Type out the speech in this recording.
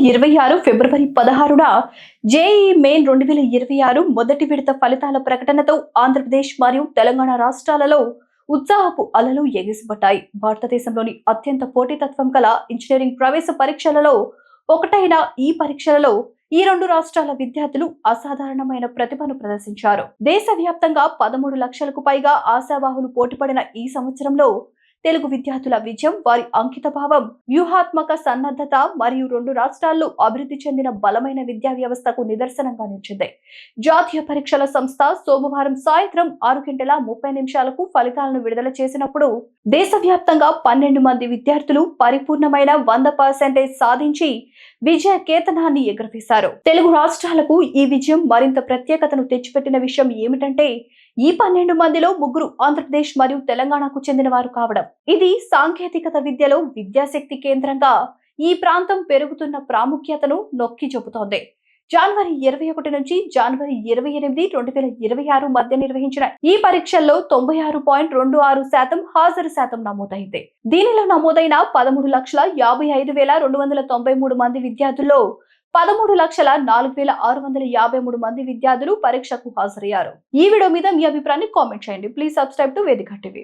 2026 ఫిబ్రవరి 16న JEE main 2026 మొదటి విడత ఫలితాల ప్రకటనతో ఆంధ్రప్రదేశ్ మరియు తెలంగాణ రాష్ట్రాలలో ఉత్సాహపు అలలు ఎగిసిపడ్డాయి. భారతదేశంలోని అత్యంత పోటీతత్వం గల ఇంజనీరింగ్ ప్రవేశ పరీక్షలలో ఒకటైన ఈ పరీక్షలలో ఈ రెండు రాష్ట్రాల విద్యార్థులు అసాధారణమైన ప్రతిభను ప్రదర్శించారు. దేశవ్యాప్తంగా 13 లక్షలకు పైగా ఆశావాహులు పోటీపడిన ఈ సంవత్సరంలో తెలుగు విద్యార్థుల విజయం వారి అంకితభావం, వ్యూహాత్మక సన్నద్ధత మరియు రెండు రాష్ట్రాల్లో అభివృద్ధి చెందిన బలమైన విద్యా వ్యవస్థకు నిదర్శనంగా నిలిచింది. జాతీయ పరీక్షల సంస్థ సోమవారం సాయంత్రం 6:30 ఫలితాలను విడుదల చేసినప్పుడు దేశవ్యాప్తంగా 12 మంది విద్యార్థులు పరిపూర్ణమైన 100% సాధించి విజయ కేతనాన్ని ఎగురవేశారు. తెలుగు రాష్ట్రాలకు ఈ విజయం మరింత ప్రత్యేకతను తెచ్చిపెట్టిన విషయం ఏమిటంటే ఈ 12 మందిలో ముగ్గురు ఆంధ్రప్రదేశ్ మరియు తెలంగాణకు చెందిన వారు కావడం. ఇది సాంకేతికత విద్యలో విద్యాశక్తి కేంద్రంగా ఈ ప్రాంతం పెరుగుతున్న ప్రాముఖ్యతను నొక్కి చెబుతోంది. జనవరి 21 నుంచి జనవరి 28, 2026 మధ్య నిర్వహించిన ఈ పరీక్షల్లో 96.26% హాజరు శాతం నమోదైంది. దీనిలో నమోదైన 13,55,293 మంది విద్యార్థుల్లో 13,04,653 మంది విద్యార్థులు పరీక్షకు హాజరయ్యారు. ఈ వీడియో మీద మీ అభిప్రాయాన్ని కామెంట్ చేయండి. ప్లీజ్ సబ్స్క్రైబ్ టు వేదిక టీవీ.